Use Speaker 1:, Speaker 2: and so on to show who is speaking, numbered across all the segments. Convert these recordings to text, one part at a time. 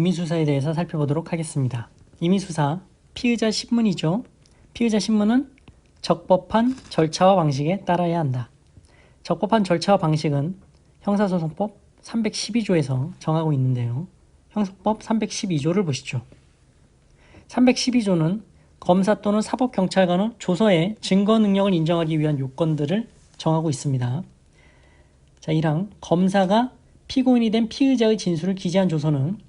Speaker 1: 임의수사에 대해서 살펴보도록 하겠습니다. 임의수사, 피의자 신문이죠. 피의자 신문은 적법한 절차와 방식에 따라야 한다. 적법한 절차와 방식은 형사소송법 312조에서 정하고 있는데요. 형사법 312조를 보시죠. 312조는 검사 또는 사법경찰관의 조서에 증거 능력을 인정하기 위한 요건들을 정하고 있습니다. 자, 1항 검사가 피고인이 된 피의자의 진술을 기재한 조서는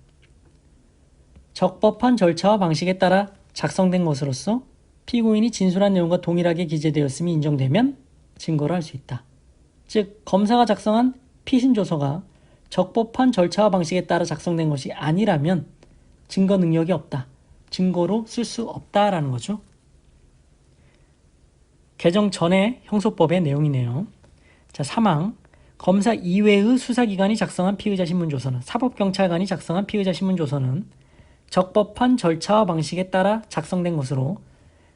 Speaker 1: 적법한 절차와 방식에 따라 작성된 것으로서 피고인이 진술한 내용과 동일하게 기재되었음이 인정되면 증거를 할 수 있다. 즉, 검사가 작성한 피신조서가 적법한 절차와 방식에 따라 작성된 것이 아니라면 증거 능력이 없다. 증거로 쓸 수 없다라는 거죠. 개정 전의 형소법의 내용이네요. 자, 3항 검사 이외의 수사기관이 작성한 피의자 신문조서는 사법경찰관이 작성한 피의자 신문조서는 적법한 절차와 방식에 따라 작성된 것으로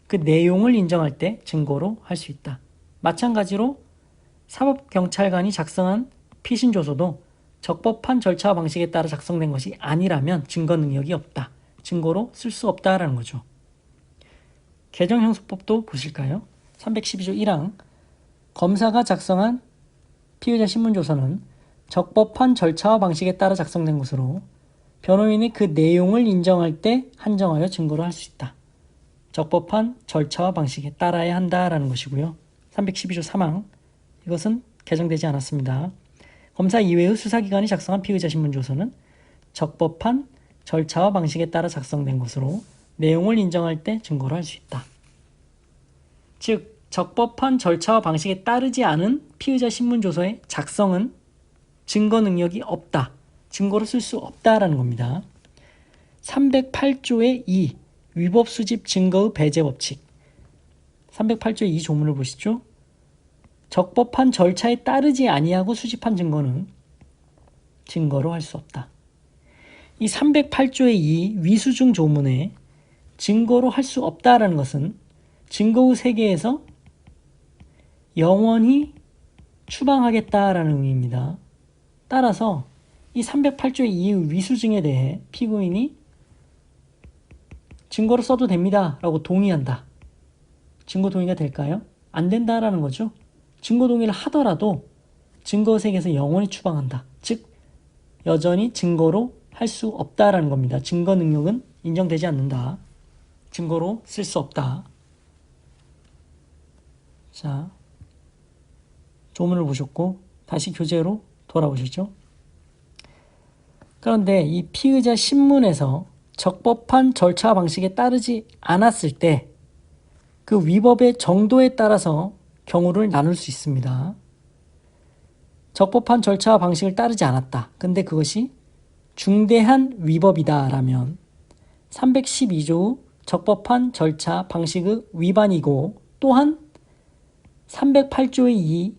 Speaker 1: 그 내용을 인정할 때 증거로 할 수 있다. 마찬가지로 사법경찰관이 작성한 피신조서도 적법한 절차와 방식에 따라 작성된 것이 아니라면 증거 능력이 없다. 증거로 쓸 수 없다라는 거죠. 개정형소법도 보실까요? 312조 1항 검사가 작성한 피의자 신문조서는 적법한 절차와 방식에 따라 작성된 것으로 변호인이 그 내용을 인정할 때 한정하여 증거로 할 수 있다. 적법한 절차와 방식에 따라야 한다라는 것이고요. 312조 3항 이것은 개정되지 않았습니다. 검사 이외의 수사기관이 작성한 피의자 신문조서는 적법한 절차와 방식에 따라 작성된 것으로 내용을 인정할 때 증거로 할 수 있다. 즉, 적법한 절차와 방식에 따르지 않은 피의자 신문조서의 작성은 증거 능력이 없다. 증거로 쓸 수 없다라는 겁니다. 308조의 2 위법 수집 증거의 배제 법칙 308조의 2 조문을 보시죠. 적법한 절차에 따르지 아니하고 수집한 증거는 증거로 할 수 없다. 이 308조의 2 위수증 조문에 증거로 할 수 없다라는 것은 증거의 세계에서 영원히 추방하겠다라는 의미입니다. 따라서 이 308조의 2 위수증에 대해 피고인이 증거로 써도 됩니다 라고 동의한다. 증거 동의가 될까요? 안 된다라는 거죠. 증거 동의를 하더라도 증거 세계에서 영원히 추방한다. 즉, 여전히 증거로 할 수 없다라는 겁니다. 증거 능력은 인정되지 않는다. 증거로 쓸 수 없다. 자, 조문을 보셨고 다시 교재로 돌아오셨죠? 그런데 이 피의자 신문에서 적법한 절차 방식에 따르지 않았을 때 그 위법의 정도에 따라서 경우를 나눌 수 있습니다. 적법한 절차와 방식을 따르지 않았다. 근데 그것이 중대한 위법이다 라면 312조 적법한 절차 방식의 위반이고 또한 308조의 2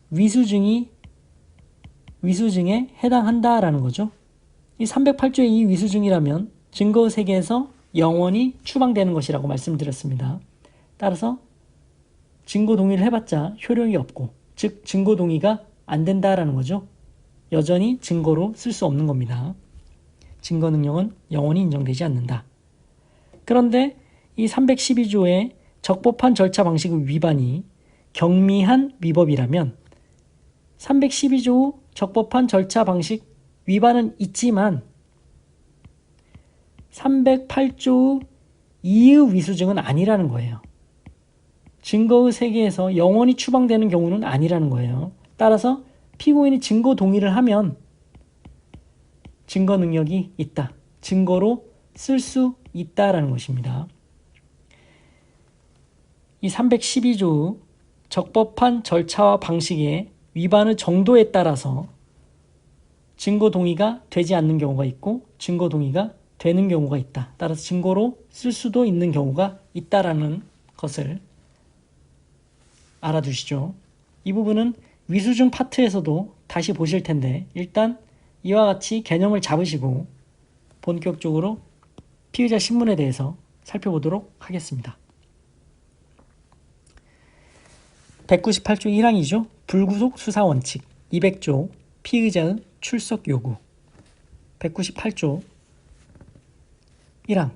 Speaker 1: 위수증에 해당한다라는 거죠. 이 308조의 2 위수증이라면 증거 세계에서 영원히 추방되는 것이라고 말씀드렸습니다. 따라서 증거 동의를 해봤자 효력이 없고, 즉 증거 동의가 안 된다라는 거죠. 여전히 증거로 쓸 수 없는 겁니다. 증거 능력은 영원히 인정되지 않는다. 그런데 이 312조의 적법한 절차 방식의 위반이 경미한 위법이라면 312조 적법한 절차 방식 위반은 있지만 308조 2의 위수증은 아니라는 거예요. 증거의 세계에서 영원히 추방되는 경우는 아니라는 거예요. 따라서 피고인이 증거 동의를 하면 증거 능력이 있다. 증거로 쓸 수 있다라는 것입니다. 이 312조 적법한 절차와 방식의 위반의 정도에 따라서 증거 동의가 되지 않는 경우가 있고 증거 동의가 되는 경우가 있다. 따라서 증거로 쓸 수도 있는 경우가 있다라는 것을 알아두시죠. 이 부분은 위수증 파트에서도 다시 보실 텐데 일단 이와 같이 개념을 잡으시고 본격적으로 피의자 신문에 대해서 살펴보도록 하겠습니다. 198조 1항이죠. 불구속 수사 원칙. 200조 피의자의 출석 요구. 198조 1항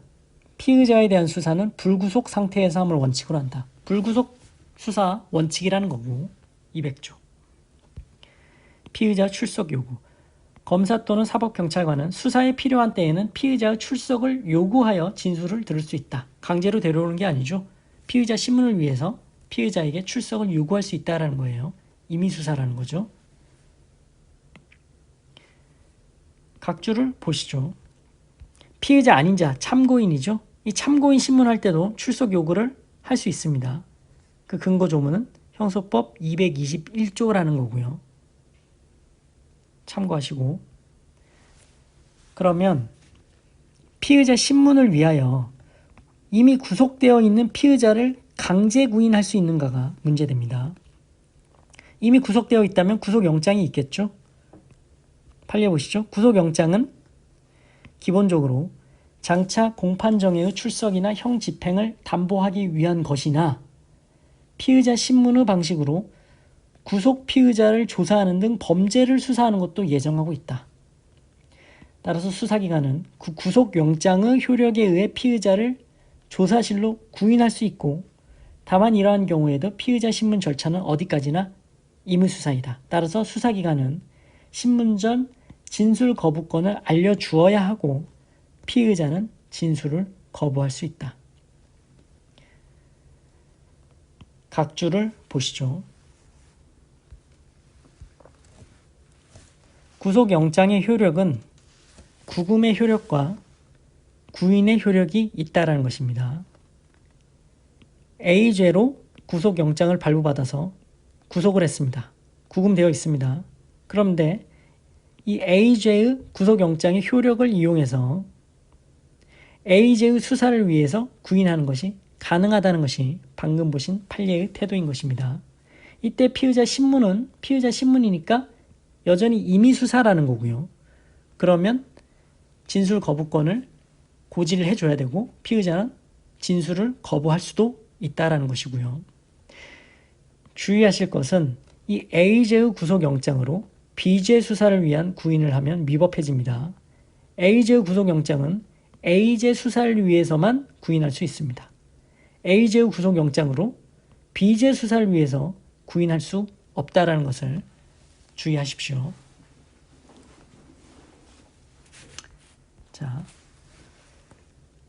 Speaker 1: 피의자에 대한 수사는 불구속 상태에서 함을 원칙으로 한다. 불구속 수사 원칙이라는 거고 200조. 피의자 출석 요구. 검사 또는 사법경찰관은 수사에 필요한 때에는 피의자의 출석을 요구하여 진술을 들을 수 있다. 강제로 데려오는 게 아니죠. 피의자 신문을 위해서 피의자에게 출석을 요구할 수 있다는 거예요. 임의수사라는 거죠. 각주를 보시죠. 피의자 아닌 자, 참고인이죠. 이 참고인 신문할 때도 출석 요구를 할 수 있습니다. 그 근거 조문은 형소법 221조라는 거고요. 참고하시고. 그러면 피의자 신문을 위하여 이미 구속되어 있는 피의자를 강제 구인할 수 있는가가 문제됩니다. 이미 구속되어 있다면 구속영장이 있겠죠. 판례 보시죠. 구속영장은 기본적으로 장차 공판정에의 출석이나 형 집행을 담보하기 위한 것이나 피의자 신문의 방식으로 구속 피의자를 조사하는 등 범죄를 수사하는 것도 예정하고 있다. 따라서 수사기관은 그 구속영장의 효력에 의해 피의자를 조사실로 구인할 수 있고 다만 이러한 경우에도 피의자 신문 절차는 어디까지나 임의수사이다. 따라서 수사기관은 신문 전 진술 거부권을 알려주어야 하고 피의자는 진술을 거부할 수 있다. 각주를 보시죠. 구속영장의 효력은 구금의 효력과 구인의 효력이 있다라는 것입니다. A죄로 구속영장을 발부받아서 구속을 했습니다. 구금되어 있습니다. 그런데 이 A죄의 구속영장의 효력을 이용해서 A죄의 수사를 위해서 구인하는 것이 가능하다는 것이 방금 보신 판례의 태도인 것입니다. 이때 피의자 신문은 피의자 신문이니까 여전히 임의수사라는 거고요. 그러면 진술 거부권을 고지를 해줘야 되고 피의자는 진술을 거부할 수도 있다라는 것이고요. 주의하실 것은 이 A죄의 구속영장으로 B죄 수사를 위한 구인을 하면 위법해집니다. A죄의 구속영장은 A죄 수사를 위해서만 구인할 수 있습니다. A죄의 구속영장으로 B죄 수사를 위해서 구인할 수 없다라는 것을 주의하십시오. 자,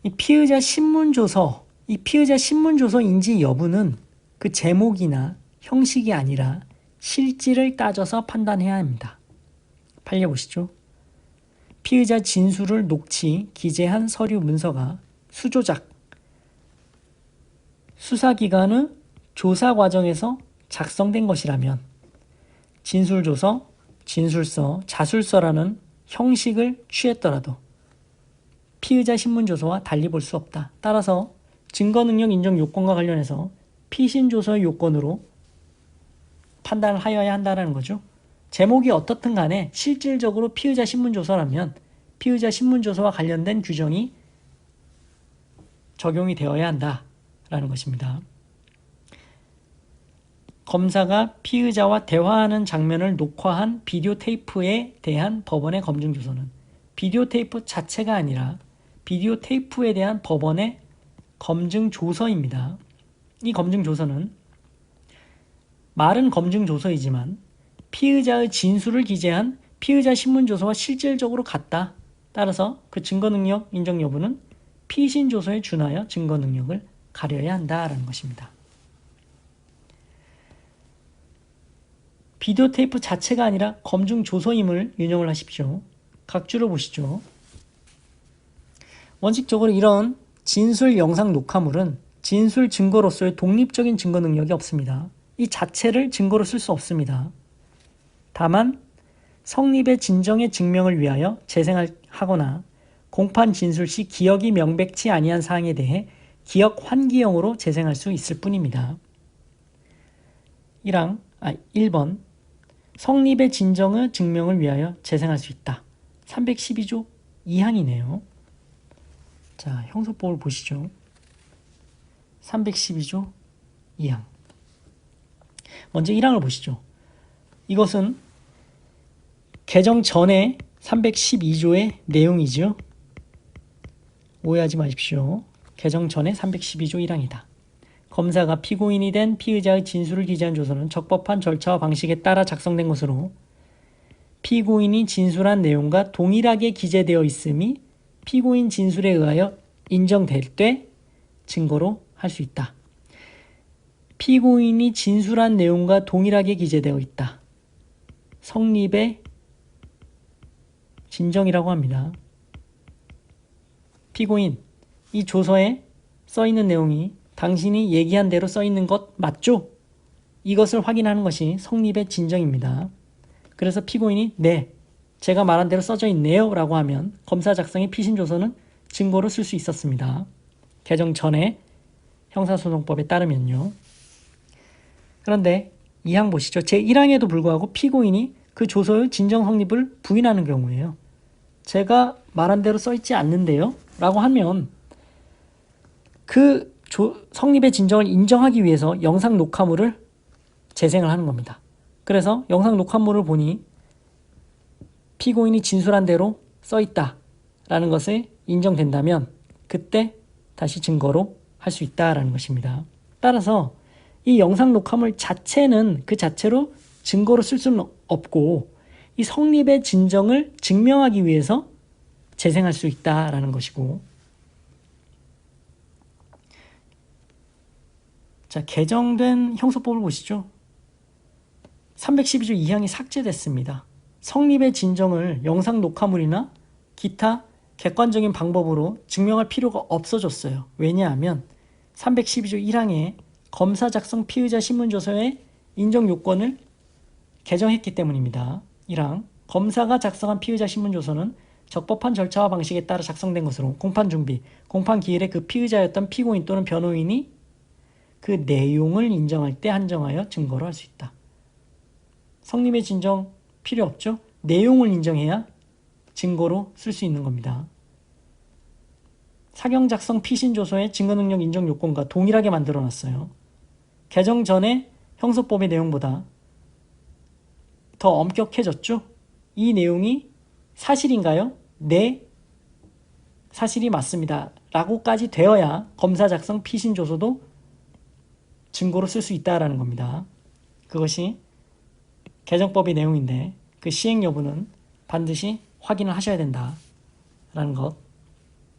Speaker 1: 이 피의자 신문조서, 이 피의자 신문조서인지 여부는 그 제목이나 형식이 아니라 실질을 따져서 판단해야 합니다. 판례 보시죠. 피의자 진술을 녹취, 기재한 서류 문서가 수조작, 수사기관의 조사 과정에서 작성된 것이라면 진술조서, 진술서, 자술서라는 형식을 취했더라도 피의자 신문조서와 달리 볼 수 없다. 따라서 증거능력 인정 요건과 관련해서 피신조서의 요건으로 판단을 하여야 한다는 거죠. 제목이 어떻든 간에 실질적으로 피의자 신문조서라면 피의자 신문조서와 관련된 규정이 적용이 되어야 한다라는 것입니다. 검사가 피의자와 대화하는 장면을 녹화한 비디오 테이프에 대한 법원의 검증조서는 비디오 테이프 자체가 아니라 비디오 테이프에 대한 법원의 검증조서입니다. 이 검증조서는 말은 검증조서이지만 피의자의 진술을 기재한 피의자 신문조서와 실질적으로 같다. 따라서 그 증거능력 인정 여부는 피신조서에 준하여 증거능력을 가려야 한다라는 것입니다. 비디오 테이프 자체가 아니라 검증조서임을 유념을 하십시오. 각주를 보시죠. 원칙적으로 이런 진술 영상 녹화물은 진술 증거로서의 독립적인 증거 능력이 없습니다. 이 자체를 증거로 쓸 수 없습니다. 다만 성립의 진정의 증명을 위하여 재생하거나 공판 진술 시 기억이 명백치 아니한 사항에 대해 기억 환기형으로 재생할 수 있을 뿐입니다. 1번 성립의 진정의 증명을 위하여 재생할 수 있다. 312조 2항이네요. 자, 형소법을 보시죠. 312조 2항. 먼저 1항을 보시죠. 이것은 개정 전에 312조의 내용이죠. 오해하지 마십시오. 개정 전에 312조 1항이다. 검사가 피고인이 된 피의자의 진술을 기재한 조서는 적법한 절차와 방식에 따라 작성된 것으로 피고인이 진술한 내용과 동일하게 기재되어 있음이 피고인 진술에 의하여 인정될 때 증거로 할 수 있다. 피고인이 진술한 내용과 동일하게 기재되어 있다. 성립의 진정이라고 합니다. 피고인, 이 조서에 써있는 내용이 당신이 얘기한 대로 써있는 것 맞죠? 이것을 확인하는 것이 성립의 진정입니다. 그래서 피고인이 네, 제가 말한 대로 써져 있네요 라고 하면 검사 작성의 피신조서는 증거로 쓸 수 있었습니다. 개정 전에 형사소송법에 따르면요. 그런데 2항 보시죠. 제1항에도 불구하고 피고인이 그 조서의 진정 성립을 부인하는 경우에요. 제가 말한 대로 써있지 않는데요 라고 하면 그 성립의 진정을 인정하기 위해서 영상 녹화물을 재생을 하는 겁니다. 그래서 영상 녹화물을 보니 피고인이 진술한 대로 써있다라는 것을 인정된다면 그때 다시 증거로 할 수 있다라는 것입니다. 따라서 이 영상 녹화물 자체는 그 자체로 증거로 쓸 수는 없고 이 성립의 진정을 증명하기 위해서 재생할 수 있다라는 것이고, 자, 개정된 형소법을 보시죠. 312조 2항이 삭제됐습니다. 성립의 진정을 영상 녹화물이나 기타 객관적인 방법으로 증명할 필요가 없어졌어요. 왜냐하면 312조 1항에 검사 작성 피의자 신문조서의 인정 요건을 개정했기 때문입니다. 1항, 검사가 작성한 피의자 신문조서는 적법한 절차와 방식에 따라 작성된 것으로 공판 준비, 공판 기일에 그 피의자였던 피고인 또는 변호인이 그 내용을 인정할 때 한정하여 증거로 할 수 있다. 성립의 진정 필요 없죠? 내용을 인정해야 증거로 쓸 수 있는 겁니다. 사경 작성 피신조서의 증거능력 인정 요건과 동일하게 만들어놨어요. 개정 전에 형소법의 내용보다 더 엄격해졌죠? 이 내용이 사실인가요? 네, 사실이 맞습니다. 라고까지 되어야 검사 작성 피신조서도 증거로 쓸 수 있다라는 겁니다. 그것이 개정법의 내용인데 그 시행 여부는 반드시 확인을 하셔야 된다라는 것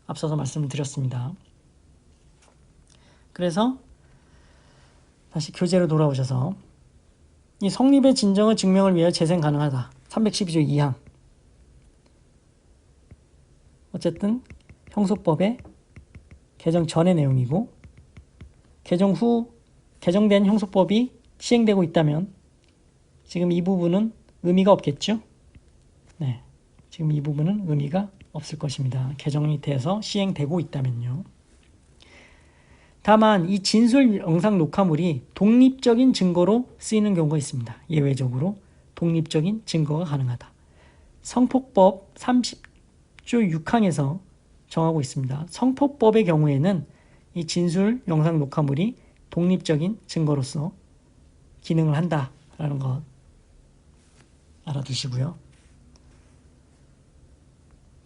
Speaker 1: 앞서서 말씀을 드렸습니다. 그래서 다시 교재로 돌아오셔서 이 성립의 진정의 증명을 위하여 재생 가능하다. 312조 2항. 어쨌든 형소법의 개정 전의 내용이고 개정 후 개정된 형소법이 시행되고 있다면 지금 이 부분은 의미가 없겠죠? 네, 지금 이 부분은 의미가 없을 것입니다. 개정이 돼서 시행되고 있다면요. 다만 이 진술 영상 녹화물이 독립적인 증거로 쓰이는 경우가 있습니다. 예외적으로 독립적인 증거가 가능하다. 성폭법 30조 6항에서 정하고 있습니다. 성폭법의 경우에는 이 진술 영상 녹화물이 독립적인 증거로서 기능을 한다라는 것 알아두시고요.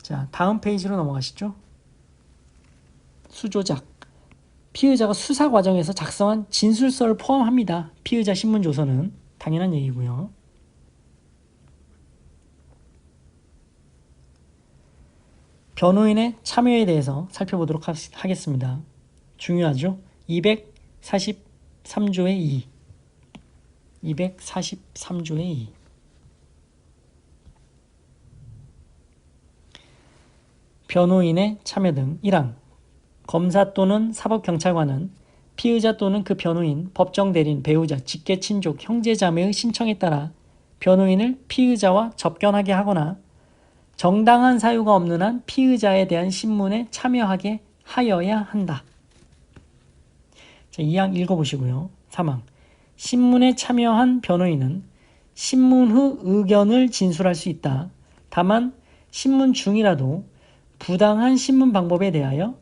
Speaker 1: 자, 다음 페이지로 넘어가시죠. 수조작. 피의자가 수사 과정에서 작성한 진술서를 포함합니다. 피의자 신문조서는 당연한 얘기고요. 변호인의 참여에 대해서 살펴보도록 하겠습니다. 중요하죠? 243조의 2. 243조의 2. 변호인의 참여 등 1항. 검사 또는 사법경찰관은 피의자 또는 그 변호인, 법정 대리인, 배우자, 직계 친족, 형제 자매의 신청에 따라 변호인을 피의자와 접견하게 하거나 정당한 사유가 없는 한 피의자에 대한 신문에 참여하게 하여야 한다. 자, 2항 읽어보시고요. 3항. 신문에 참여한 변호인은 신문 후 의견을 진술할 수 있다. 다만 신문 중이라도 부당한 신문 방법에 대하여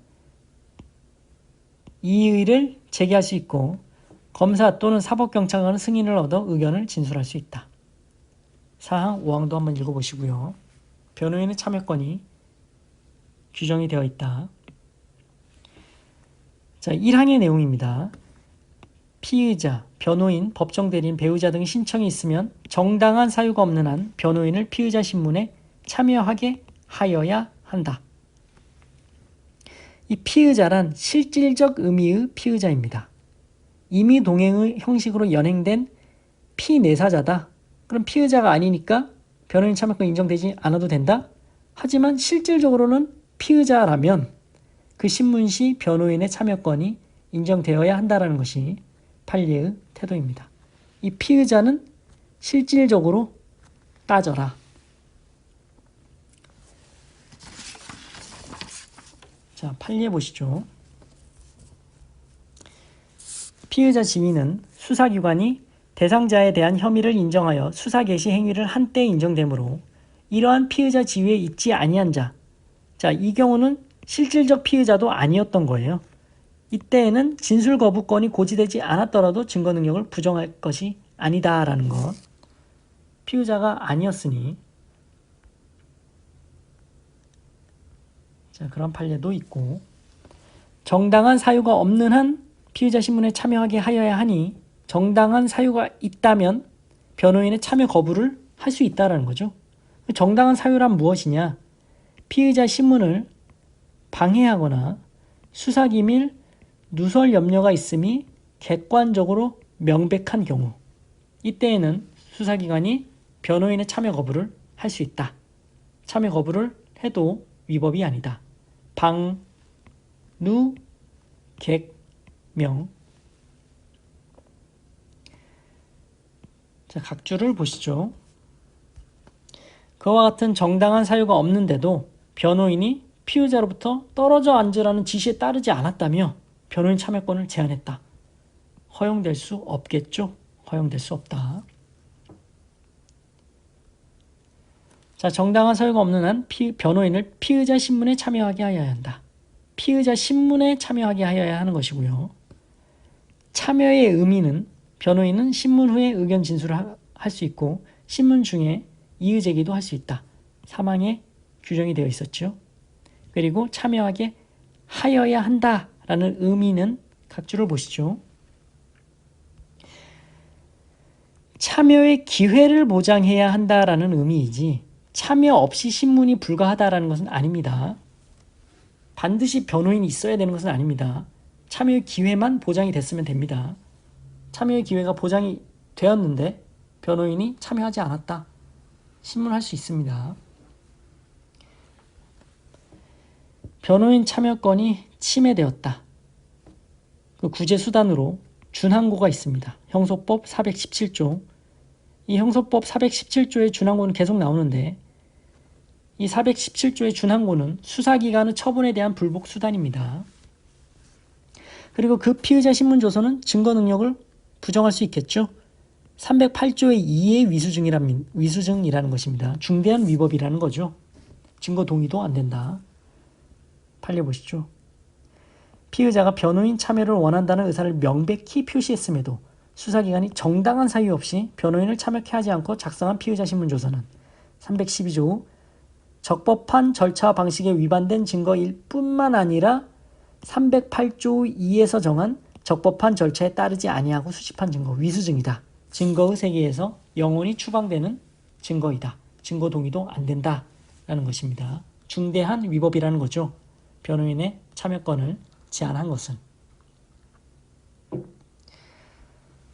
Speaker 1: 이의를 제기할 수 있고 검사 또는 사법경찰관은 승인을 얻어 의견을 진술할 수 있다. 4항, 5항도 한번 읽어보시고요. 변호인의 참여권이 규정이 되어 있다. 자, 1항의 내용입니다. 피의자, 변호인, 법정 대리인, 배우자 등의 신청이 있으면 정당한 사유가 없는 한 변호인을 피의자 신문에 참여하게 하여야 한다. 이 피의자란 실질적 의미의 피의자입니다. 임의 동행의 형식으로 연행된 피내사자다. 그럼 피의자가 아니니까 변호인 참여권 인정되지 않아도 된다? 하지만 실질적으로는 피의자라면 그 신문시 변호인의 참여권이 인정되어야 한다는 것이 판례의 태도입니다. 이 피의자는 실질적으로 따져라. 자, 판례 보시죠. 피의자 지위는 수사기관이 대상자에 대한 혐의를 인정하여 수사 개시 행위를 한때 인정되므로 이러한 피의자 지위에 있지 아니한 자. 자, 이 경우는 실질적 피의자도 아니었던 거예요. 이때에는 진술 거부권이 고지되지 않았더라도 증거 능력을 부정할 것이 아니다라는 것. 피의자가 아니었으니 자, 그런 판례도 있고, 정당한 사유가 없는 한 피의자 신문에 참여하게 하여야 하니 정당한 사유가 있다면 변호인의 참여 거부를 할 수 있다는 거죠. 정당한 사유란 무엇이냐? 피의자 신문을 방해하거나 수사기밀 누설 염려가 있음이 객관적으로 명백한 경우, 이때에는 수사기관이 변호인의 참여 거부를 할 수 있다. 참여 거부를 해도 위법이 아니다. 방, 누, 객, 명. 자, 각주를 보시죠. 그와 같은 정당한 사유가 없는데도 변호인이 피의자로부터 떨어져 앉으라는 지시에 따르지 않았다며 변호인 참여권을 제한했다. 허용될 수 없겠죠? 허용될 수 없다. 자, 정당한 사유가 없는 한 변호인을 피의자 신문에 참여하게 하여야 한다. 피의자 신문에 참여하게 하여야 하는 것이고요. 참여의 의미는 변호인은 신문 후에 의견 진술을 할 수 있고 신문 중에 이의 제기도 할 수 있다. 사망에 규정이 되어 있었죠. 그리고 참여하게 하여야 한다라는 의미는 각주를 보시죠. 참여의 기회를 보장해야 한다라는 의미이지 참여 없이 신문이 불가하다라는 것은 아닙니다. 반드시 변호인이 있어야 되는 것은 아닙니다. 참여의 기회만 보장이 됐으면 됩니다. 참여의 기회가 보장이 되었는데 변호인이 참여하지 않았다. 신문할 수 있습니다. 변호인 참여권이 침해되었다. 그 구제 수단으로 준항고가 있습니다. 형소법 417조. 이 형소법 417조의 준항고는 계속 나오는데 이 417조의 준항고는 수사기관의 처분에 대한 불복 수단입니다. 그리고 그 피의자 신문 조서는 증거 능력을 부정할 수 있겠죠. 308조의 2의 위수증이라는 것입니다. 중대한 위법이라는 거죠. 증거 동의도 안 된다. 판례 보시죠. 피의자가 변호인 참여를 원한다는 의사를 명백히 표시했음에도 수사기관이 정당한 사유 없이 변호인을 참여케 하지 않고 작성한 피의자 신문조서는 312조 적법한 절차와 방식에 위반된 증거일 뿐만 아니라 308조 2에서 정한 적법한 절차에 따르지 아니하고 수집한 증거, 위수증이다. 증거의 세계에서 영원히 추방되는 증거이다. 증거 동의도 안 된다라는 것입니다. 중대한 위법이라는 거죠. 변호인의 참여권을 제한한 것은.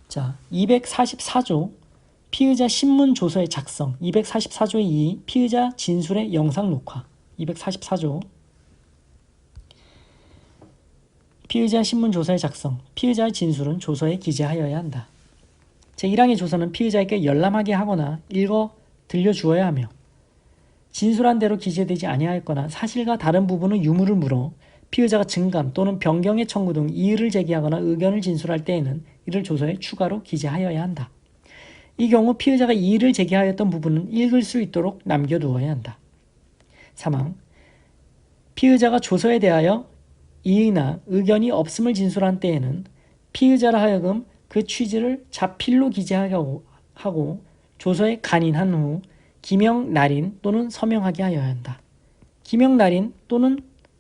Speaker 1: 자, 244조 피의자 신문 조서의 작성, 244조의 2 피의자 진술의 영상 녹화, 244조 피의자 신문 조서의 작성, 피의자의 진술은 조서에 기재하여야 한다. 제1항의 조서는 피의자에게 열람하게 하거나 읽어 들려주어야 하며 진술한 대로 기재되지 아니하였거나 사실과 다른 부분의 유무를 물어 피의자가 증감 또는 변경의 청구 등 이의를 제기하거나 의견을 진술할 때에는 이를 조서에 추가로 기재하여야 한다. 이 경우 피의자가 이의를 제기하였던 부분은 읽을 수 있도록 남겨두어야 한다. 사망. 피의자가 조서에 대하여 이의나 의견이 없음을 진술한 때에는 피의자라 하여금 그 취지를 자필로 기재하게 하고 조서에 간인한 후 기명 날인 또는 서명하게 하여야 한다. 기명 날인 또는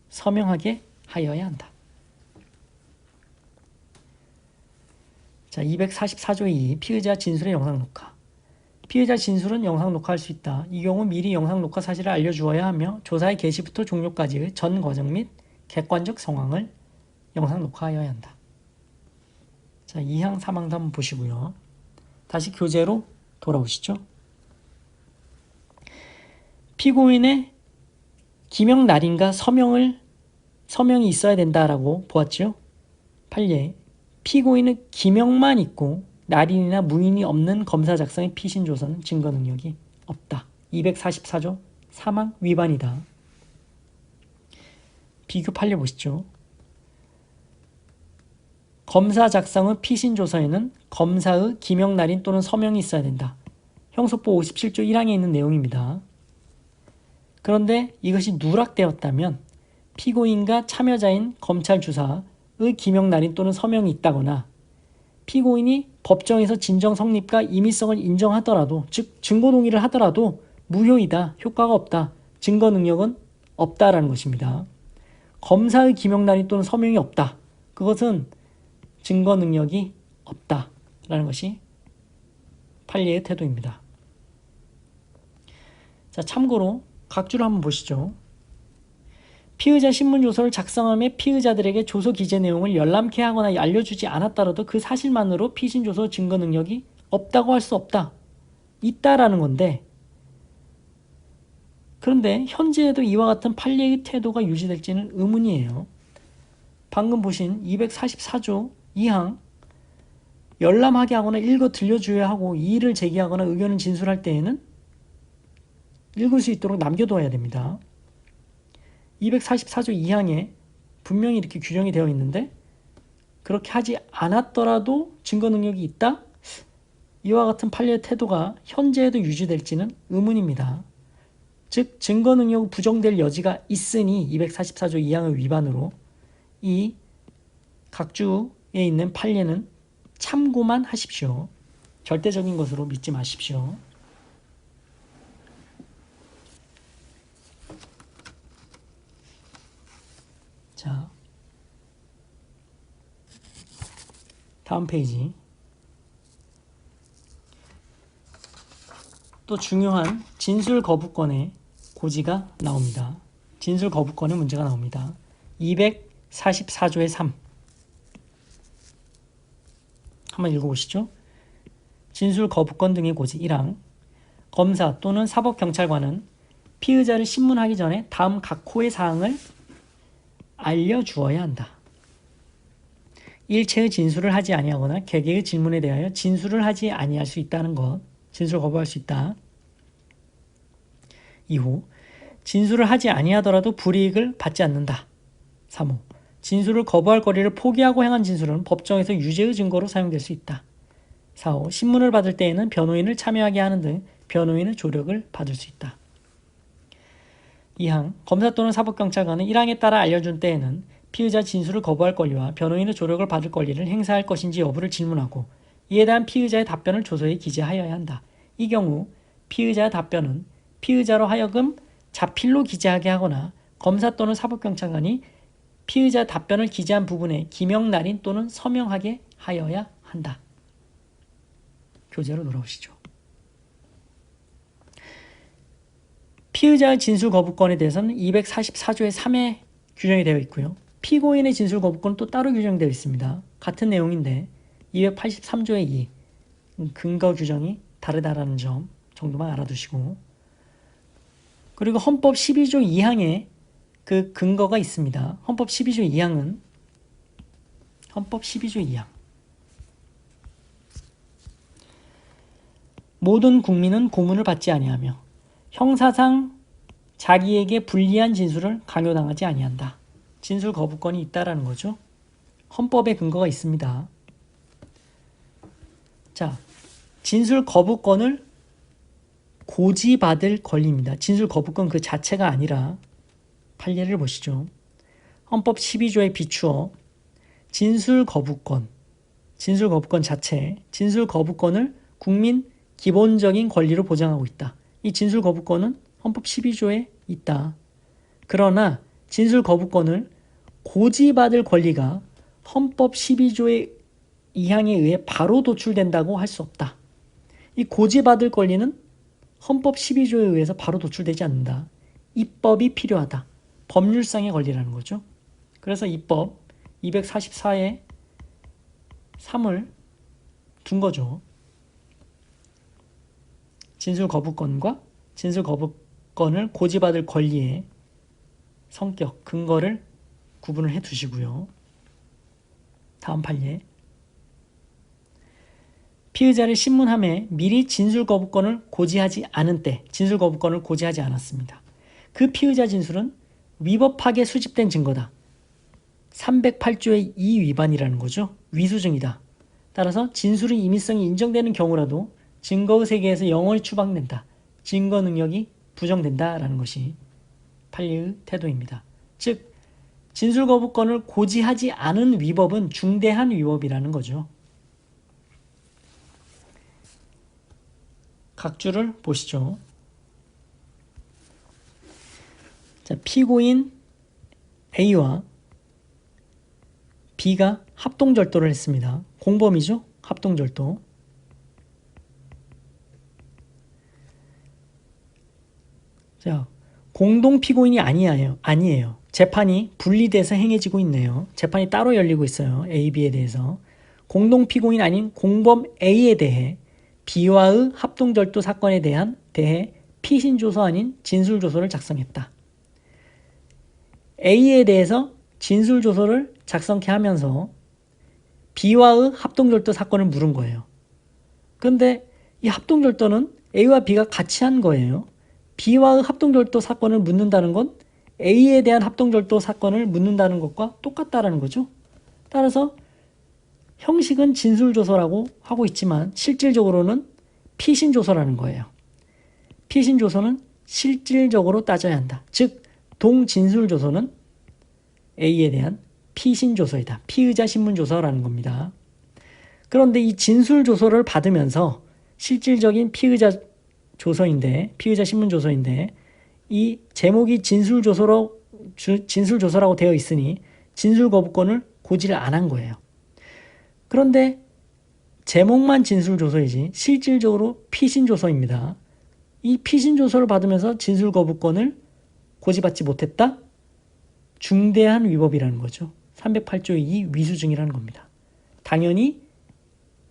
Speaker 1: 서명하게 하여야 한다. 자, 244조의 2. 피의자 진술의 영상 녹화. 피의자 진술은 영상 녹화할 수 있다. 이 경우 미리 영상 녹화 사실을 알려주어야 하며 조사의 개시부터 종료까지의 전 과정 및 객관적 상황을 영상 녹화하여야 한다. 자, 2항 3항도 한번 보시고요. 다시 교재로 돌아오시죠. 피고인의 기명 날인과 서명이 있어야 된다라고 보았죠. 판례. 피고인은 기명만 있고 날인이나 무인이 없는 검사 작성의 피신 조서는 증거 능력이 없다. 244조 3항 위반이다. 비교 판례 보시죠. 검사 작성의 피신 조서에는 검사의 기명 날인 또는 서명이 있어야 된다. 형소법 57조 1항에 있는 내용입니다. 그런데 이것이 누락되었다면 피고인과 참여자인 검찰 주사의 기명 날인 또는 서명이 있다거나 피고인이 법정에서 진정 성립과 임의성을 인정하더라도, 즉 증거 동의를 하더라도 무효이다, 효과가 없다, 증거 능력은 없다라는 것입니다. 검사의 기명 날인 또는 서명이 없다. 그것은 증거 능력이 없다라는 것이 판례의 태도입니다. 자, 참고로 각주를 한번 보시죠. 피의자 신문조서를 작성함에 피의자들에게 조서 기재 내용을 열람케 하거나 알려주지 않았더라도 그 사실만으로 피신조서 증거 능력이 없다고 할 수 없다. 있다라는 건데, 그런데 현재에도 이와 같은 판례의 태도가 유지될지는 의문이에요. 방금 보신 244조 2항 열람하게 하거나 읽어 들려줘야 하고 이의를 제기하거나 의견을 진술할 때에는 읽을 수 있도록 남겨둬야 됩니다. 244조 2항에 분명히 이렇게 규정이 되어 있는데 그렇게 하지 않았더라도 증거 능력이 있다? 이와 같은 판례의 태도가 현재에도 유지될지는 의문입니다. 즉 증거 능력이 부정될 여지가 있으니 244조 2항의 위반으로 이 각주에 있는 판례는 참고만 하십시오. 절대적인 것으로 믿지 마십시오. 자, 다음 페이지. 또 중요한 진술 거부권의 고지가 나옵니다. 진술 거부권의 문제가 나옵니다. 244조의 3. 한번 읽어보시죠. 진술 거부권 등의 고지 1항. 검사 또는 사법경찰관은 피의자를 신문하기 전에 다음 각 호의 사항을 알려주어야 한다. 일체의 진술을 하지 아니하거나 개개의 질문에 대하여 진술을 하지 아니할 수 있다는 것. 진술을 거부할 수 있다. 2호. 진술을 하지 아니하더라도 불이익을 받지 않는다. 3호. 진술을 거부할 거리를 포기하고 행한 진술은 법정에서 유죄의 증거로 사용될 수 있다. 4호. 신문을 받을 때에는 변호인을 참여하게 하는 등 변호인의 조력을 받을 수 있다. 2항. 검사 또는 사법경찰관은 1항에 따라 알려준 때에는 피의자 진술을 거부할 권리와 변호인의 조력을 받을 권리를 행사할 것인지 여부를 질문하고 이에 대한 피의자의 답변을 조서에 기재하여야 한다. 이 경우 피의자의 답변은 피의자로 하여금 자필로 기재하게 하거나 검사 또는 사법경찰관이 피의자 답변을 기재한 부분에 기명 날인 또는 서명하게 하여야 한다. 교재로 돌아오시죠. 피의자의 진술 거부권에 대해서는 244조의 3에 규정이 되어 있고요. 피고인의 진술 거부권은 또 따로 규정되어 있습니다. 같은 내용인데 283조의 2 근거 규정이 다르다라는 점 정도만 알아두시고, 그리고 헌법 12조 2항에 그 근거가 있습니다. 헌법 12조 2항은 헌법 12조 2항 모든 국민은 고문을 받지 아니하며 형사상 자기에게 불리한 진술을 강요당하지 아니한다. 진술 거부권이 있다라는 거죠. 헌법에 근거가 있습니다. 자, 진술 거부권을 고지받을 권리입니다. 진술 거부권 그 자체가 아니라 판례를 보시죠. 헌법 12조에 비추어 진술 거부권 자체, 진술 거부권을 국민 기본적인 권리로 보장하고 있다. 이 진술 거부권은 헌법 12조에 있다. 그러나 진술 거부권을 고지받을 권리가 헌법 12조에 2항에 의해 바로 도출된다고 할 수 없다. 이 고지받을 권리는 헌법 12조에 의해서 바로 도출되지 않는다. 입법이 필요하다. 법률상의 권리라는 거죠. 그래서 입법 244의 3을 둔 거죠. 진술거부권과 진술거부권을 고지받을 권리의 성격, 근거를 구분을 해 두시고요. 다음 판례. 피의자를 신문함에 미리 진술거부권을 고지하지 않은 때 진술거부권을 고지하지 않았습니다. 그 피의자 진술은 위법하게 수집된 증거다. 308조의 2 위반이라는 거죠. 위수증이다. 따라서 진술의 임의성이 인정되는 경우라도 증거의 세계에서 영원히 추방된다. 증거 능력이 부정된다라는 것이 판례의 태도입니다. 즉 진술거부권을 고지하지 않은 위법은 중대한 위법이라는 거죠. 각주를 보시죠. 자, 피고인 A와 B가 합동절도를 했습니다. 공범이죠? 합동절도. 자, 공동 피고인이 아니에요. 재판이 분리돼서 행해지고 있네요. 재판이 따로 열리고 있어요. A, B에 대해서. 공동 피고인 아닌 공범 A에 대해 B와의 합동절도 사건에 대해 피신조서 아닌 진술조서를 작성했다. A에 대해서 진술조서를 작성케 하면서 B와의 합동절도 사건을 물은 거예요. 그런데 이 합동절도는 A와 B가 같이 한 거예요. B와의 합동절도 사건을 묻는다는 건 A에 대한 합동절도 사건을 묻는다는 것과 똑같다라는 거죠. 따라서 형식은 진술조서라고 하고 있지만 실질적으로는 피신조서라는 거예요. 피신조서는 실질적으로 따져야 한다. 즉 동진술조서는 A에 대한 피신조서이다. 피의자 신문조서라는 겁니다. 그런데 이 진술조서를 받으면서 실질적인 피의자 신문조서인데 이 제목이 진술조서라고 되어 있으니 진술거부권을 고지를 안 한 거예요. 그런데 제목만 진술조서이지 실질적으로 피신조서입니다. 이 피신조서를 받으면서 진술거부권을 고지받지 못했다? 중대한 위법이라는 거죠. 308조의 2 위수증이라는 겁니다. 당연히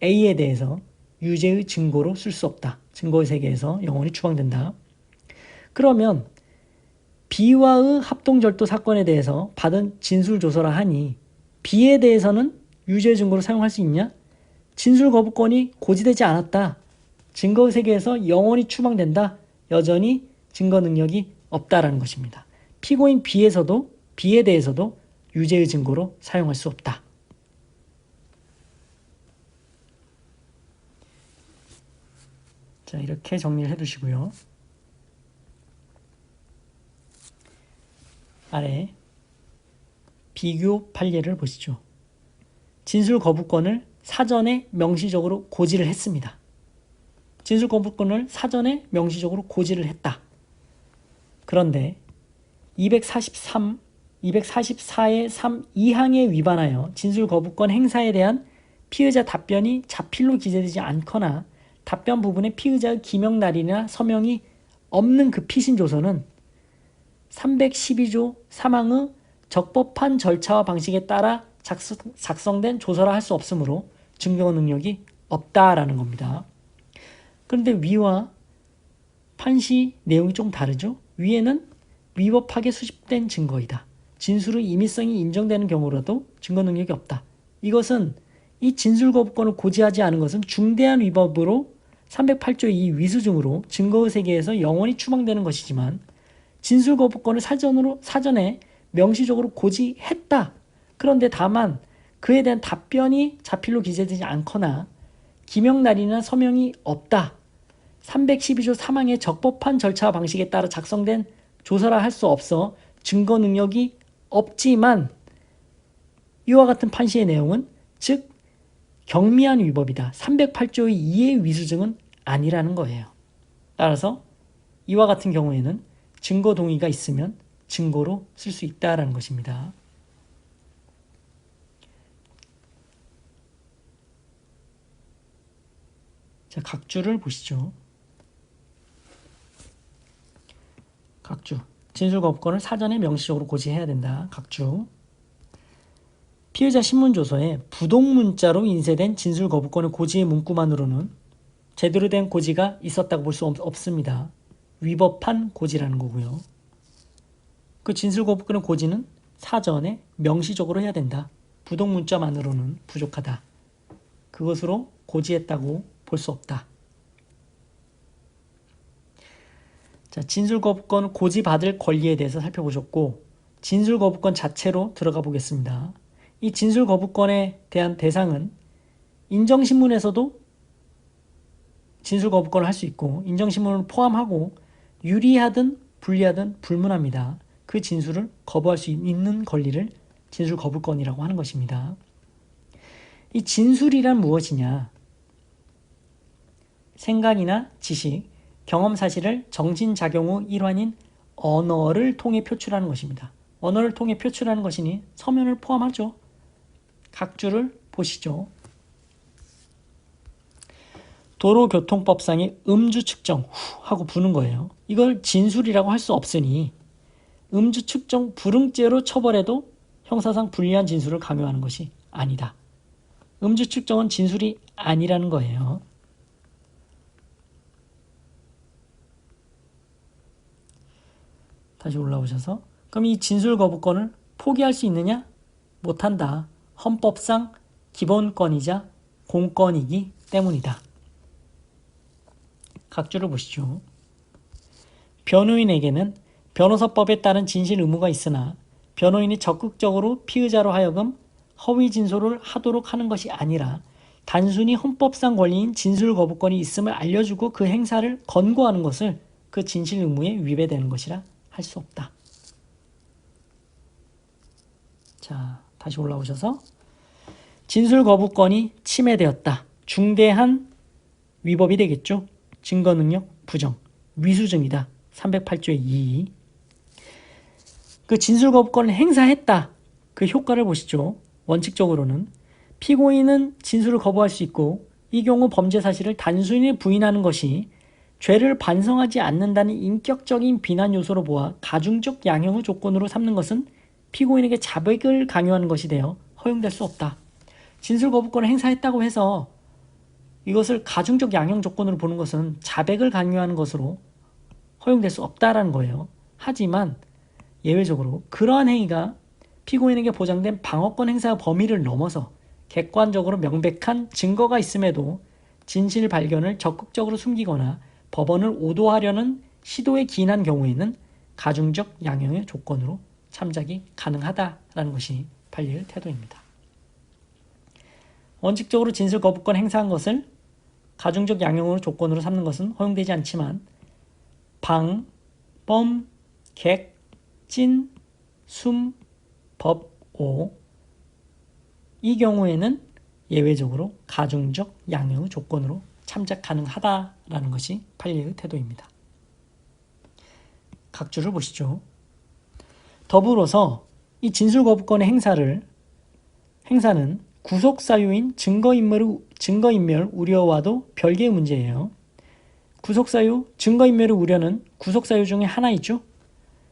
Speaker 1: A에 대해서 유죄의 증거로 쓸 수 없다. 증거의 세계에서 영원히 추방된다. 그러면 B와의 합동절도 사건에 대해서 받은 진술조서라 하니 B에 대해서는 유죄 증거로 사용할 수 있냐? 진술거부권이 고지되지 않았다. 증거의 세계에서 영원히 추방된다. 여전히 증거 능력이 없다라는 것입니다. 피고인 B에 대해서도 유죄의 증거로 사용할 수 없다. 자, 이렇게 정리를 해두시고요. 아래 비교 판례를 보시죠. 진술 거부권을 사전에 명시적으로 고지를 했습니다. 진술 거부권을 사전에 명시적으로 고지를 했다. 그런데 244의 3 2항에 위반하여 진술 거부권 행사에 대한 피의자 답변이 자필로 기재되지 않거나 답변 부분에 피의자의 기명날이나 서명이 없는 그 피신조서는 312조 3항의 적법한 절차와 방식에 따라 작성된 조서라 할 수 없으므로 증거 능력이 없다라는 겁니다. 그런데 위와 판시 내용이 좀 다르죠? 위에는 위법하게 수집된 증거이다. 진술의 임의성이 인정되는 경우라도 증거 능력이 없다. 이것은 이 진술거부권을 고지하지 않은 것은 중대한 위법으로 308조 2 위수증으로 증거의 세계에서 영원히 추방되는 것이지만 진술거부권을 사전에 명시적으로 고지했다. 그런데 다만 그에 대한 답변이 자필로 기재되지 않거나 기명날이나 서명이 없다. 312조 3항의 적법한 절차와 방식에 따라 작성된 조서라 할 수 없어 증거 능력이 없지만 이와 같은 판시의 내용은 즉 경미한 위법이다. 308조의 2의 위수증은 아니라는 거예요. 따라서 이와 같은 경우에는 증거 동의가 있으면 증거로 쓸 수 있다라는 것입니다. 자, 각주를 보시죠. 각주. 진술 거부권을 사전에 명시적으로 고지해야 된다. 각주. 피의자 신문조서에 부동문자로 인쇄된 진술 거부권의 고지의 문구만으로는 제대로 된 고지가 있었다고 볼 수 없습니다. 위법한 고지라는 거고요. 그 진술 거부권의 고지는 사전에 명시적으로 해야 된다. 부동문자만으로는 부족하다. 그것으로 고지했다고 볼 수 없다. 자, 진술 거부권 고지받을 권리에 대해서 살펴보셨고, 진술 거부권 자체로 들어가 보겠습니다. 이 진술 거부권에 대한 대상은 인정신문에서도 진술 거부권을 할 수 있고, 인정신문을 포함하고 유리하든 불리하든 불문합니다. 그 진술을 거부할 수 있는 권리를 진술 거부권이라고 하는 것입니다. 이 진술이란 무엇이냐? 생각이나 지식, 경험 사실을 정신작용 후 일환인 언어를 통해 표출하는 것입니다. 언어를 통해 표출하는 것이니 서면을 포함하죠. 각주를 보시죠. 도로교통법상의 음주 측정 후 하고 부는 거예요. 이걸 진술이라고 할 수 없으니 음주 측정 불응죄로 처벌해도 형사상 불리한 진술을 강요하는 것이 아니다. 음주 측정은 진술이 아니라는 거예요. 다시 올라오셔서 그럼 이 진술 거부권을 포기할 수 있느냐? 못한다. 헌법상 기본권이자 공권이기 때문이다. 각주를 보시죠. 변호인에게는 변호사법에 따른 진실 의무가 있으나 변호인이 적극적으로 피의자로 하여금 허위 진술을 하도록 하는 것이 아니라 단순히 헌법상 권리인 진술 거부권이 있음을 알려주고 그 행사를 권고하는 것을 그 진실 의무에 위배되는 것이라 할 수 없다. 자, 다시 올라오셔서 진술 거부권이 침해되었다. 중대한 위법이 되겠죠. 증거능력 부정, 위수증이다. 308조의 2. 그 진술 거부권을 행사했다. 그 효과를 보시죠. 원칙적으로는 피고인은 진술을 거부할 수 있고 이 경우 범죄 사실을 단순히 부인하는 것이 죄를 반성하지 않는다는 인격적인 비난 요소로 보아 가중적 양형의 조건으로 삼는 것은 피고인에게 자백을 강요하는 것이 되어 허용될 수 없다. 진술 거부권을 행사했다고 해서 이것을 가중적 양형 조건으로 보는 것은 자백을 강요하는 것으로 허용될 수 없다라는 거예요. 하지만 예외적으로 그러한 행위가 피고인에게 보장된 방어권 행사 범위를 넘어서 객관적으로 명백한 증거가 있음에도 진실 발견을 적극적으로 숨기거나 법원을 오도하려는 시도에 기인한 경우에는 가중적 양형의 조건으로 참작이 가능하다라는 것이 판례의 태도입니다. 원칙적으로 진술 거부권 행사한 것을 가중적 양형으로 조건으로 삼는 것은 허용되지 않지만 방, 범, 객, 찐, 숨, 법, 오 이 경우에는 예외적으로 가중적 양형의 조건으로 참작 가능하다라는 것이 판례의 태도입니다. 각주를 보시죠. 더불어서 이 진술 거부권의 행사는 구속사유인 증거인멸 우려와도 별개의 문제예요. 구속사유, 증거인멸의 우려는 구속사유 중에 하나이죠.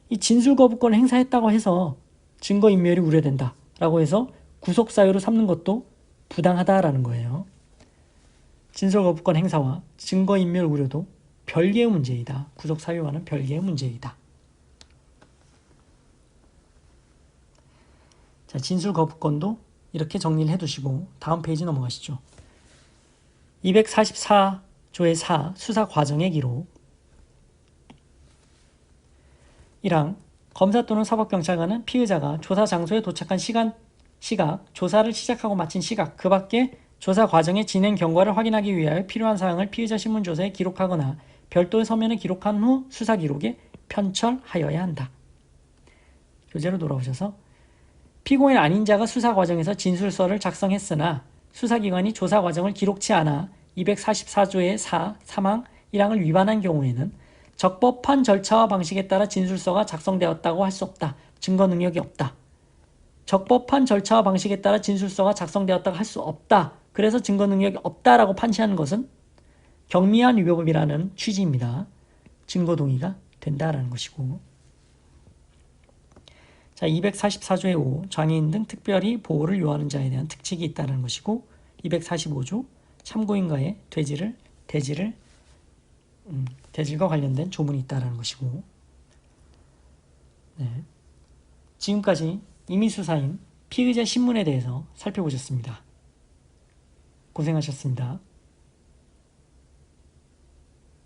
Speaker 1: 이 진술 거부권을 행사했다고 해서 증거인멸이 우려된다라고 해서 구속사유로 삼는 것도 부당하다라는 거예요. 진술 거부권 행사와 증거인멸 우려도 별개의 문제이다. 구속사유와는 별개의 문제이다. 자, 진술 거부권도 이렇게 정리를 해두시고 다음 페이지 넘어가시죠. 244조의 4 수사 과정의 기록 1항 검사 또는 사법경찰관은 피의자가 조사 장소에 도착한 시각, 조사를 시작하고 마친 시각, 그 밖에 조사 과정의 진행 경과를 확인하기 위하여 필요한 사항을 피의자 신문조서에 기록하거나 별도의 서면에 기록한 후 수사 기록에 편철하여야 한다. 교재로 돌아오셔서 피고인 아닌 자가 수사 과정에서 진술서를 작성했으나 수사기관이 조사 과정을 기록치 않아 244조의 4, 3항 1항을 위반한 경우에는 적법한 절차와 방식에 따라 진술서가 작성되었다고 할 수 없다. 증거 능력이 없다. 적법한 절차와 방식에 따라 진술서가 작성되었다고 할 수 없다. 그래서 증거 능력이 없다라고 판시하는 것은 경미한 위법이라는 취지입니다. 증거 동의가 된다라는 것이고. 자, 244조의 5. 장애인 등 특별히 보호를 요하는 자에 대한 특칙이 있다는 것이고, 245조 참고인과의 대질과 관련된 조문이 있다는 것이고. 네. 지금까지 임의수사인 피의자 신문에 대해서 살펴보셨습니다. 고생하셨습니다.